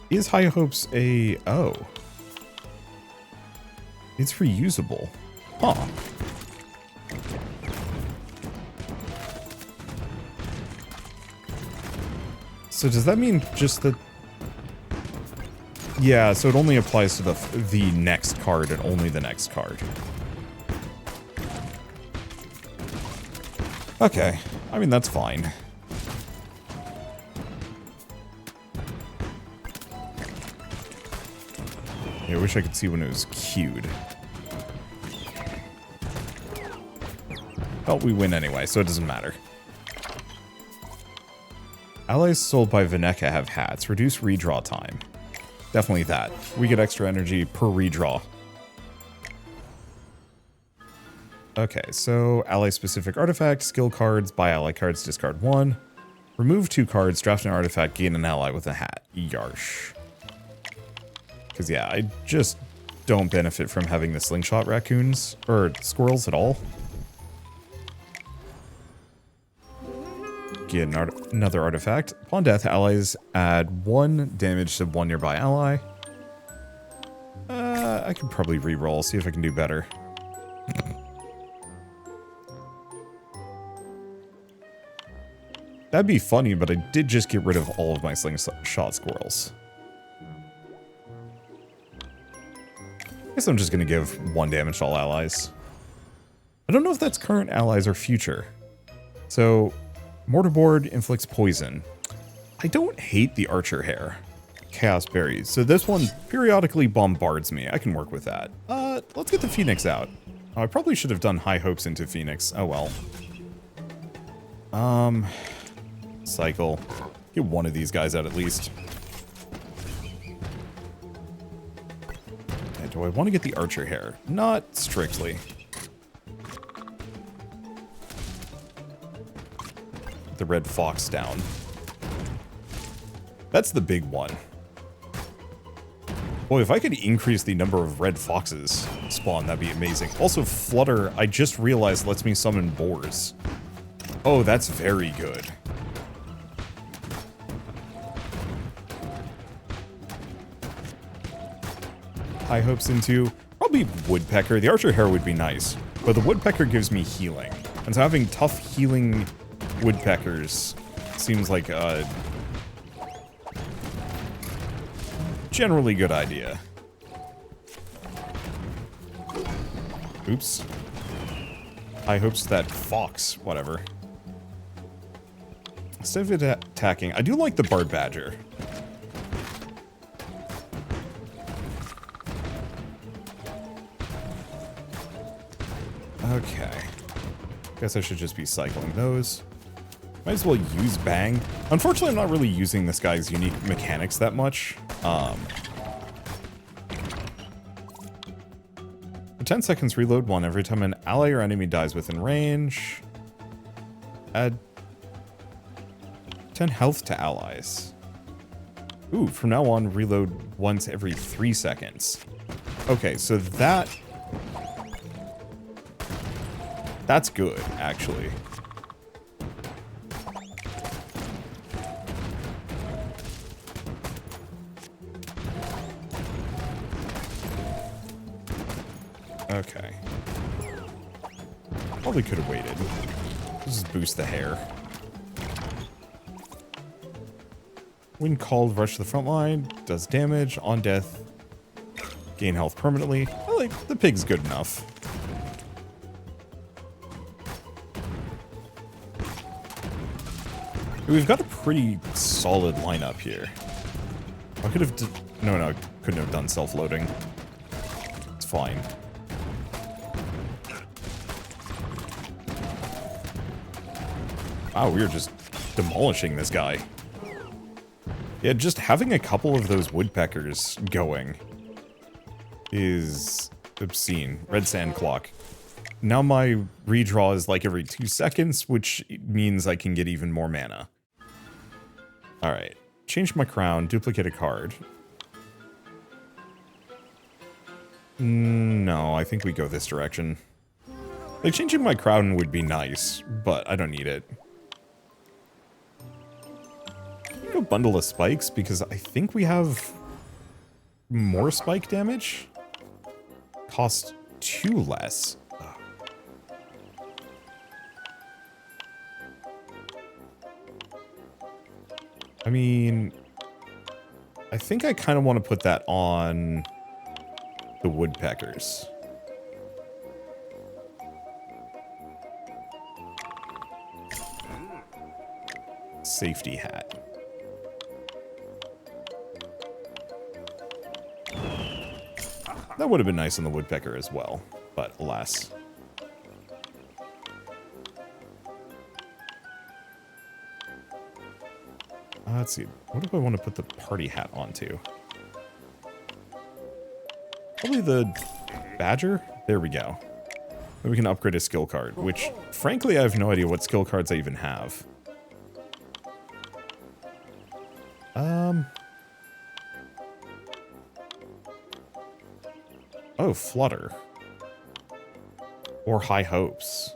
S1: Is High Hopes a... oh. It's reusable. Huh. So does that mean just that... yeah, so it only applies to the next card and only the next card. Okay. I mean, that's fine. I wish I could see when it was queued. Well, we win anyway, so it doesn't matter. Allies sold by Veneka have hats. Reduce redraw time. Definitely that. We get extra energy per redraw. Okay, so ally-specific artifact, skill cards, buy ally cards, discard 1. Remove 2 cards, draft an artifact, gain an ally with a hat. Yarsh. Because, yeah, I just don't benefit from having the slingshot raccoons, or squirrels at all. Get another artifact. Upon death, allies add 1 damage to 1 nearby ally. I could probably re-roll, see if I can do better. That'd be funny, but I did just get rid of all of my slingshot squirrels. I guess I'm just going to give 1 damage to all allies. I don't know if that's current allies or future. So, Mortarboard inflicts poison. I don't hate the archer hair. Chaos berries. So this one periodically bombards me. I can work with that. Let's get the Phoenix out. Oh, I probably should have done high hopes into Phoenix. Oh well. Cycle. Get one of these guys out at least. Okay, do I want to get the archer hair? Not strictly. The red fox down. That's the big one. Boy, if I could increase the number of red foxes spawn, that'd be amazing. Also, Flutter, I just realized, lets me summon boars. Oh, that's very good. High hopes into probably woodpecker. The archer hair would be nice, but the woodpecker gives me healing. And so having tough healing woodpeckers seems like a generally good idea. Oops. High hopes that fox, whatever. Instead of attacking, I do like the Bard Badger. Okay. Guess I should just be cycling those. Might as well use Bang. Unfortunately, I'm not really using this guy's unique mechanics that much. For 10 seconds, reload 1 every time an ally or enemy dies within range. Add 10 health to allies. Ooh, from now on, reload once every 3 seconds. Okay, so that's good, actually. Okay. Probably could have waited. Let's just boost the hair. When called, rush to the front line. Does damage. On death. Gain health permanently. I like the pig's good enough. We've got a pretty solid lineup here. I could have... No, couldn't have done self-loading. It's fine. Wow, we are just demolishing this guy. Yeah, just having a couple of those woodpeckers going is obscene. Red sand clock. Now my redraw is like every 2 seconds, which means I can get even more mana. Alright. Change my crown, duplicate a card. No, I think we go this direction. Like, changing my crown would be nice, but I don't need it. Go bundle of spikes, because I think we have more spike damage. Cost 2 less. I mean, I think I kind of want to put that on the woodpeckers. Safety hat. That would have been nice on the woodpecker as well, but alas. Let's see. What do I want to put the party hat onto? Probably the badger? There we go. Then we can upgrade a skill card, which, frankly, I have no idea what skill cards I even have. Oh, Flutter. Or High Hopes.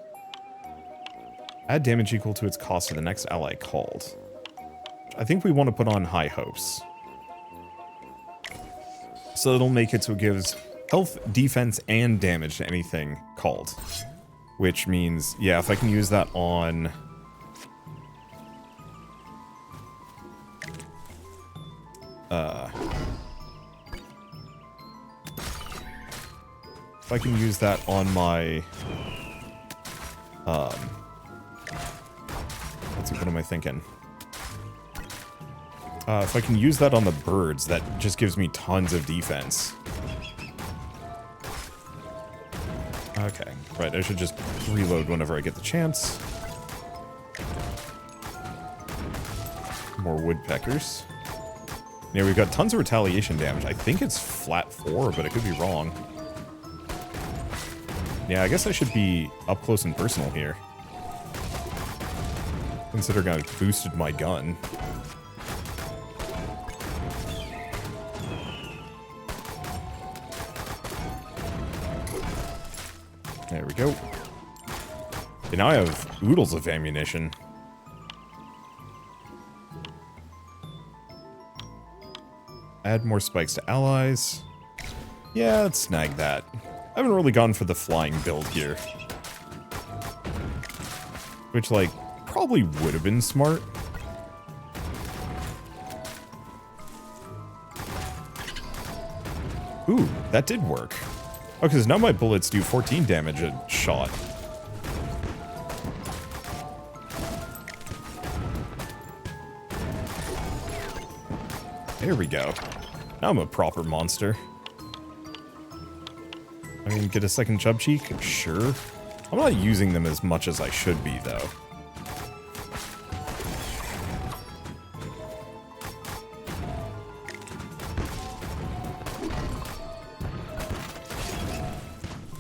S1: Add damage equal to its cost to the next ally called. I think we want to put on High Hopes. So it'll make it so it gives health, defense, and damage to anything called. Which means, yeah, if I can use that on If I can use that on my... let's see, what am I thinking? If I can use that on the birds, that just gives me tons of defense. Okay, right, I should just reload whenever I get the chance. More woodpeckers. Yeah, we've got tons of retaliation damage. I think it's flat 4, but I could be wrong. Yeah, I guess I should be up close and personal here. Considering I've boosted my gun. There we go. And now I have oodles of ammunition. Add more spikes to allies. Yeah, let's snag that. I haven't really gone for the flying build here. Which, like, probably would have been smart. Ooh, that did work. Oh, because now my bullets do 14 damage a shot. There we go. Now I'm a proper monster. I mean, get a second chub cheek? Sure. I'm not using them as much as I should be, though.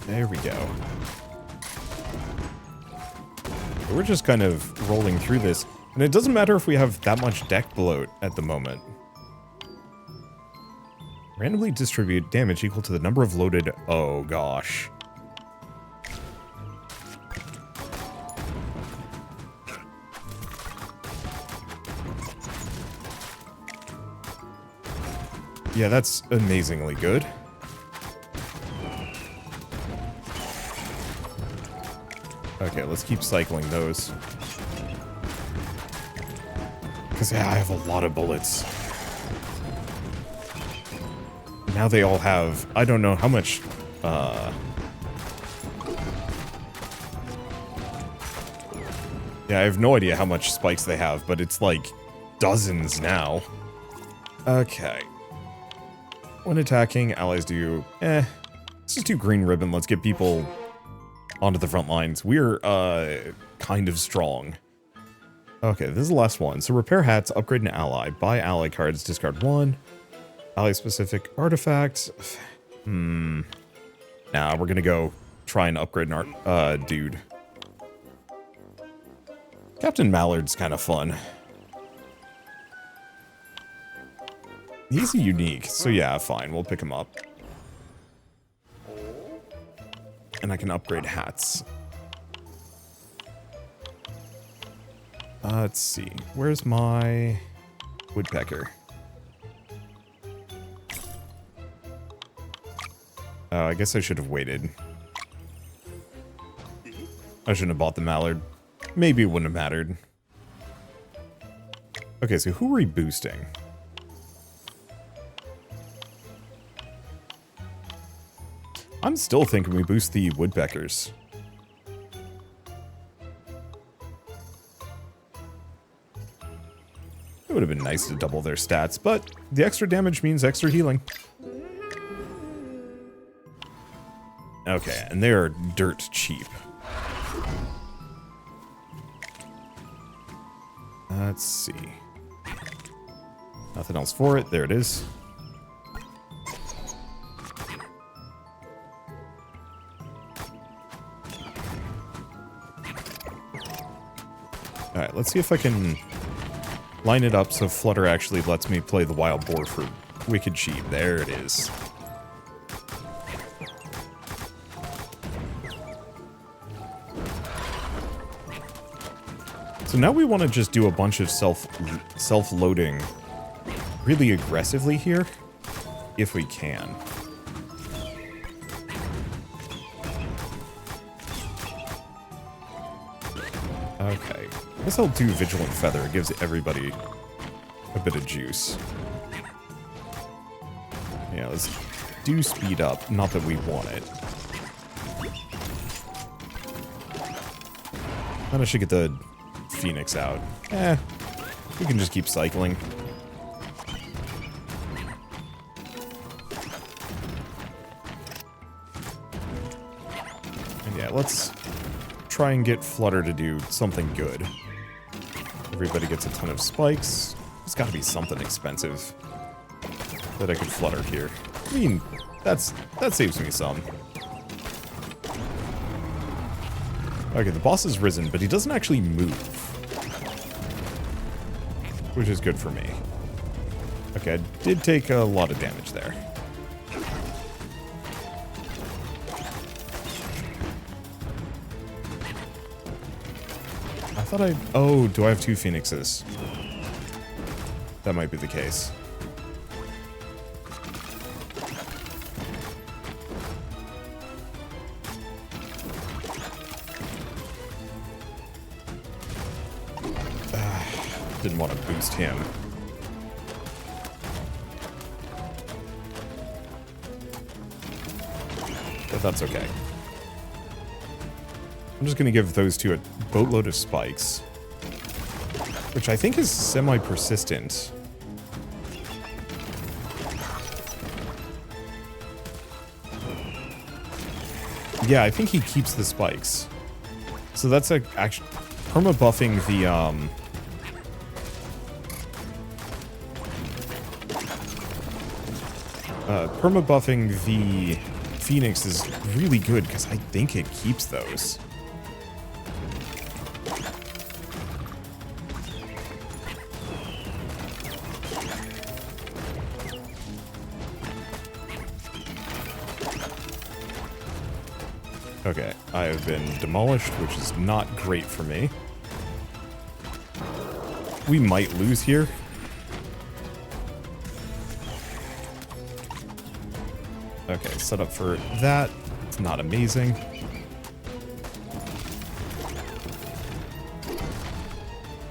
S1: There we go. We're just kind of rolling through this. And it doesn't matter if we have that much deck bloat at the moment. Randomly distribute damage equal to the number of loaded... Oh, gosh. Yeah, that's amazingly good. Okay, let's keep cycling those. Because, yeah, I have a lot of bullets. Now they all have... I don't know how much... Yeah, I have no idea how much spikes they have, but it's like dozens now. Okay. When attacking, allies do... Let's just do green ribbon. Let's get people onto the front lines. We're, kind of strong. Okay, this is the last one. So repair hats, upgrade an ally, buy ally cards, discard 1. Ally-specific artifacts. Nah, we're gonna go try and upgrade an dude. Captain Mallard's kind of fun. He's unique, so yeah, fine, we'll pick him up. And I can upgrade hats. Let's see, where's my woodpecker? Oh, I guess I should have waited. I shouldn't have bought the mallard. Maybe it wouldn't have mattered. Okay, so who are we boosting? I'm still thinking we boost the woodpeckers. It would have been nice to double their stats, but the extra damage means extra healing. Okay, and they're dirt cheap. Let's see. Nothing else for it. There it is. Alright, let's see if I can line it up so Flutter actually lets me play the wild boar for wicked cheap. There it is. So now we want to just do a bunch of self-loading really aggressively here, if we can. Okay, I guess I'll do Vigilant Feather. It gives everybody a bit of juice. Yeah, let's do speed up. Not that we want it. Then I should get the Phoenix out. We can just keep cycling. And yeah, let's try and get Flutter to do something good. Everybody gets a ton of spikes. There's got to be something expensive that I could Flutter here. I mean, that saves me some. Okay, the boss has risen, but he doesn't actually move. Which is good for me. Okay, I did take a lot of damage there. I thought oh, do I have 2 Phoenixes? That might be the case. Didn't want to boost him. But that's okay. I'm just going to give those two a boatload of spikes. Which I think is semi-persistent. Yeah, I think he keeps the spikes. So that's actually perma-buffing the, perma-buffing the Phoenix is really good because I think it keeps those. Okay, I have been demolished, which is not great for me. We might lose here. Okay, set up for that. It's not amazing.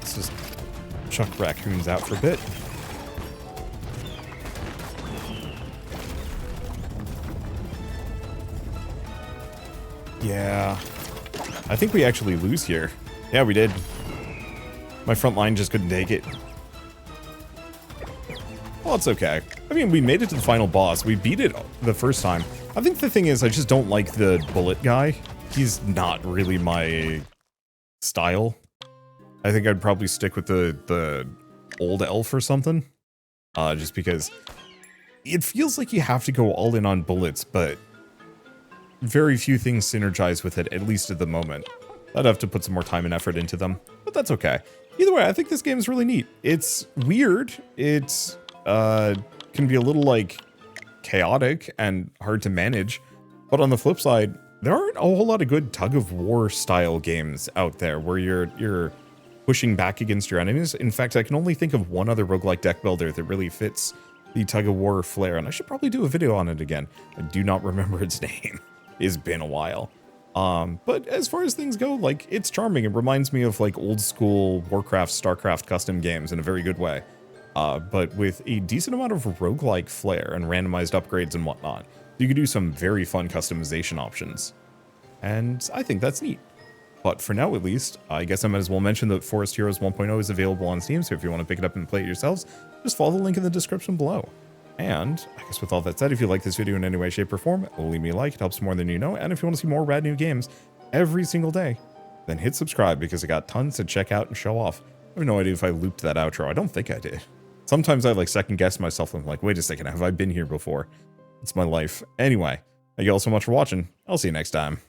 S1: Let's just chuck raccoons out for a bit. Yeah. I think we actually lose here. Yeah, we did. My front line just couldn't take it. Well, it's okay. I mean, we made it to the final boss. We beat it the first time. I think the thing is, I just don't like the bullet guy. He's not really my style. I think I'd probably stick with the old elf or something. Just because it feels like you have to go all in on bullets, but very few things synergize with it, at least at the moment. I'd have to put some more time and effort into them, but that's okay. Either way, I think this game is really neat. It's weird. It's can be a little, like, chaotic and hard to manage. But on the flip side, there aren't a whole lot of good tug-of-war style games out there where you're pushing back against your enemies. In fact, I can only think of one other roguelike deck builder that really fits the tug-of-war flair, and I should probably do a video on it again. I do not remember its name. It's been a while. But as far as things go, like, it's charming. It reminds me of, like, old school Warcraft, Starcraft custom games in a very good way. But with a decent amount of roguelike flair and randomized upgrades and whatnot. You could do some very fun customization options. And I think that's neat. But for now, at least, I guess I might as well mention that Forest Heroes 1.0 is available on Steam, so if you want to pick it up and play it yourselves, just follow the link in the description below. And I guess with all that said, if you like this video in any way, shape, or form, leave me a like. It helps more than you know. And if you want to see more rad new games every single day, then hit subscribe because I got tons to check out and show off. I have no idea if I looped that outro. I don't think I did. Sometimes I like second guess myself and I'm like, wait a second, have I been here before? It's my life. Anyway, thank you all so much for watching. I'll see you next time.